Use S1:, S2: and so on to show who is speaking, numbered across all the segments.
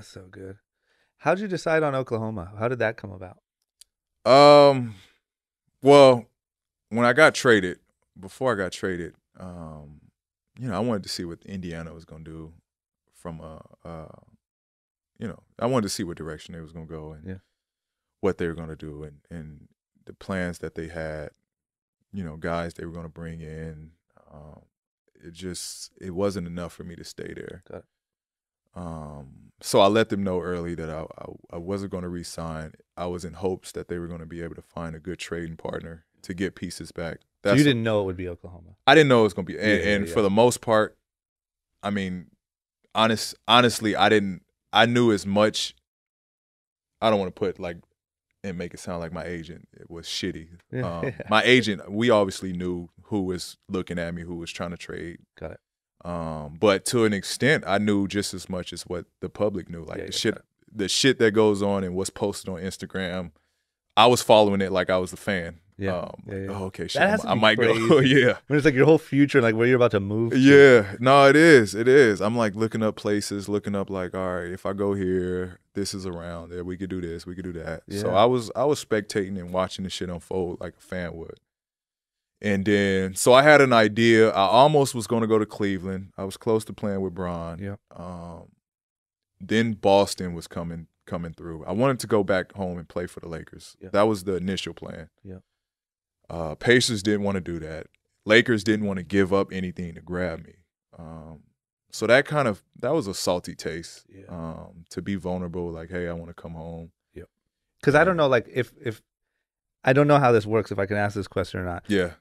S1: That's so good. How'd you decide on Oklahoma? How did that come about?
S2: Well, when I got traded, before I got traded, you know, I wanted to see what Indiana was going to do from you know, I wanted to see what direction they was going to go and what they were going to do and the plans that they had, you know, guys they were going to bring in. It wasn't enough for me to stay there.
S1: Got it.
S2: So I let them know early that I wasn't going to re-sign. I was in hopes that they were going to be able to find a good trading partner to get pieces back.
S1: So you didn't know it would be Oklahoma?
S2: I didn't know it was going to be. And for the most part, I mean, honestly, I knew as much. I don't want to put like and make it sound like my agent was shitty. My agent, we obviously knew who was looking at me, who was trying to trade.
S1: Got it.
S2: But to an extent, I knew just as much as what the public knew. Like the shit that goes on and what's posted on Instagram, I was following it like I was a fan. Oh, okay, shit. I might
S1: crazy.
S2: go. Yeah.
S1: When it's like your whole future, like where you're about to move.
S2: Yeah. No, it is. It is. I'm like looking up places, looking up like, all right, if I go here, this is around there. We could do this. We could do that.
S1: Yeah.
S2: So I was spectating and watching the shit unfold like a fan would. And then, so I had an idea. I almost was going to go to Cleveland. I was close to playing with Bron.
S1: Yeah.
S2: Then Boston was coming through. I wanted to go back home and play for the Lakers. Yeah. That was the initial plan.
S1: Yeah.
S2: Pacers didn't want to do that. Lakers didn't want to give up anything to grab me. So that was a salty taste.
S1: Yeah.
S2: To be vulnerable, like, hey, I want to come home.
S1: Yeah. Because I don't know, like, if I don't know how this works, if I can ask this question or not.
S2: Yeah.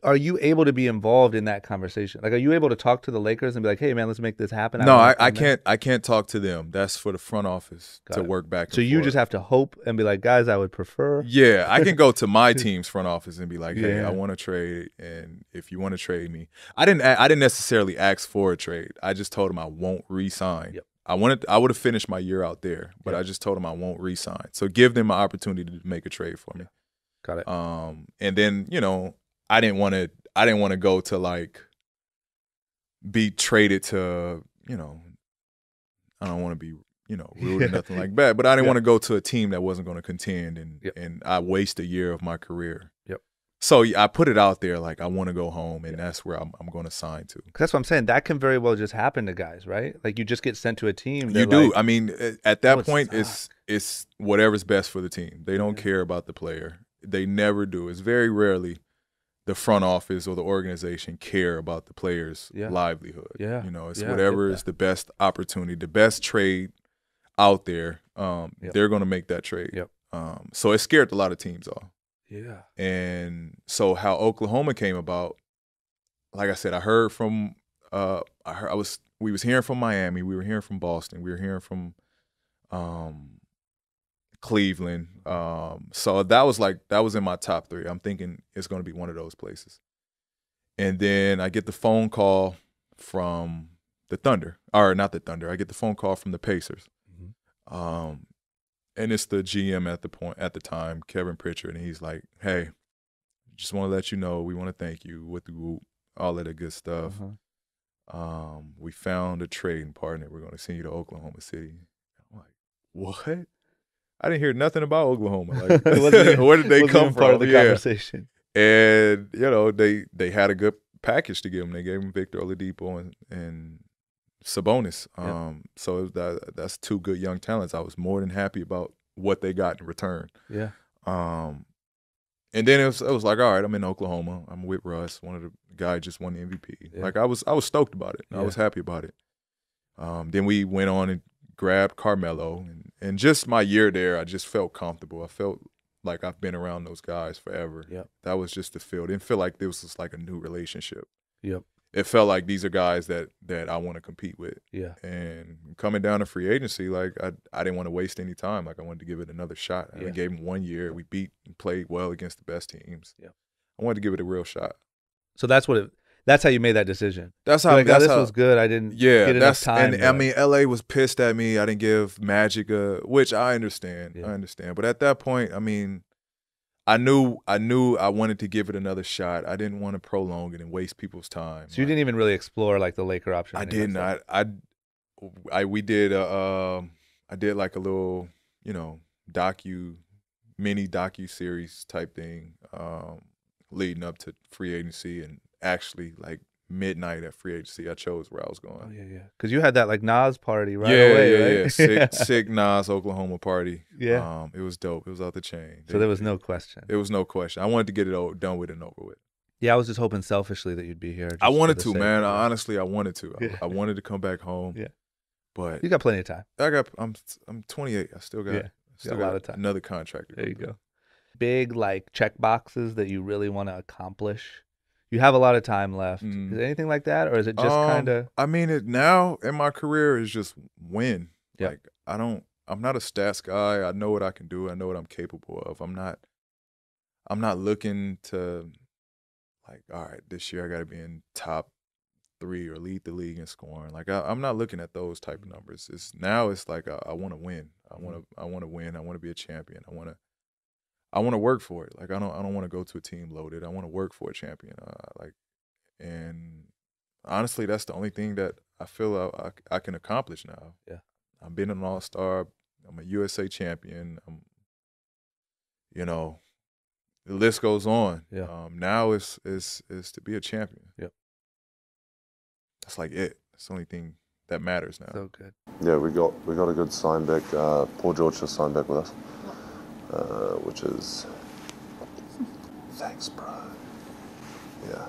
S1: Are you able to be involved in that conversation? Like, are you able to talk to the Lakers and be like, hey, man, let's make this happen?
S2: No, I can't. I can't talk to them. That's for the front office to work back and
S1: So you
S2: forth.
S1: just have to hope and be like, guys, I would prefer.
S2: Yeah, I can go to my team's front office and be like, hey, I want to trade, and if you want to trade me. I didn't necessarily ask for a trade. I just told them I won't re-sign.
S1: Yep.
S2: I would have finished my year out there, but I just told them I won't re-sign. So give them an opportunity to make a trade for me.
S1: Got it.
S2: And then, you know, I didn't want to go to like be traded to, you know, I don't want to be, you know, rude or nothing like that, but I didn't want to go to a team that wasn't going to contend and I waste a year of my career.
S1: Yep.
S2: So I put it out there like I want to go home, and that's where I'm going to sign to.
S1: That's what I'm saying. That can very well just happen to guys, right? Like you just get sent to a team.
S2: You do.
S1: Like,
S2: I mean, at that point, it's whatever's best for the team. They don't care about the player. They never do. It's very rarely the front office or the organization care about the player's livelihood.
S1: Yeah.
S2: You know, it's whatever is the best opportunity, the best trade out there. They're going to make that trade.
S1: Yep.
S2: So it scared a lot of teams off.
S1: Yeah.
S2: And so how Oklahoma came about, like I said, I heard from we was hearing from Miami, we were hearing from Boston, we were hearing from Cleveland. So that was in my top 3. I'm thinking it's going to be one of those places. And then I get the phone call from the Thunder, or not the Thunder. I get the phone call from the Pacers. Mm-hmm. And it's the GM at the time, Kevin Pritchard, and he's like, "Hey, just want to let you know we want to thank you with the group, all of that good stuff. We found a trading partner. We're going to send you to Oklahoma City." I'm like, "What?" I didn't hear nothing about Oklahoma. Like, where did they come from?
S1: Part of the conversation.
S2: And you know, they had a good package to give him. They gave him Victor Oladipo and Sabonis. So that's 2 good young talents. I was more than happy about what they got in return.
S1: Yeah.
S2: And then it was like, all right, I'm in Oklahoma. I'm with Russ. One of the guys just won the MVP.
S1: Yeah.
S2: Like I was stoked about it. I was happy about it. Then we went on and grabbed Carmelo, and just my year there, I just felt comfortable. I felt like I've been around those guys forever.
S1: Yep.
S2: That was just the feel. It didn't feel like this was like a new relationship.
S1: Yep.
S2: It felt like these are guys that I want to compete with.
S1: Yeah.
S2: And coming down to free agency, like I didn't want to waste any time. Like I wanted to give it another shot. I gave him 1 year. We beat and played well against the best teams. Yeah. I wanted to give it a real shot.
S1: So that's how you made that decision.
S2: That's how.
S1: Like, this was good. I didn't get enough time.
S2: And I mean, LA was pissed at me. I didn't give Magic which I understand.
S1: Yeah.
S2: I understand. But at that point, I mean, I knew I wanted to give it another shot. I didn't want to prolong it and waste people's time.
S1: So you didn't even really explore like the Laker option.
S2: I didn't. we did I did like a little, you know, mini docu series type thing leading up to free agency, and actually like midnight at free agency I chose where I was going.
S1: Oh yeah. Because you had that like Nas party right away, right?
S2: Sick Nas Oklahoma party.
S1: Yeah.
S2: It was dope. It was out the chain.
S1: So there was no question.
S2: It was no question. I wanted to get it done with and over with.
S1: Yeah, I was just hoping selfishly that you'd be here.
S2: I wanted to, man. Honestly, I wanted to. I wanted to come back home.
S1: Yeah.
S2: But
S1: you got plenty of time.
S2: I'm 28. I still got
S1: a lot of time.
S2: Another contract.
S1: There you go. Big like check boxes that you really want to accomplish. You have a lot of time left. Is it anything like that, or is it just kind of?
S2: I mean, it now in my career is just win.
S1: Yep.
S2: Like I'm not a stats guy. I know what I can do. I know what I'm capable of. I'm not looking to like, all right, this year I got to be in top 3 or lead the league in scoring. Like I'm not looking at those type of numbers. It's like I want to win. I want to win. I want to be a champion. I want to work for it. Like I don't want to go to a team loaded. I want to work for a champion. And honestly, that's the only thing that I feel I can accomplish now.
S1: Yeah,
S2: I've been an All-Star. I'm a USA champion. You know, the list goes on.
S1: Yeah.
S2: Now is to be a champion.
S1: Yep.
S2: That's like it. That's the only thing that matters now.
S1: So good.
S3: Yeah, we got a good sign back. 폴조지가 signed back with us, which is thanks, bro. Yeah.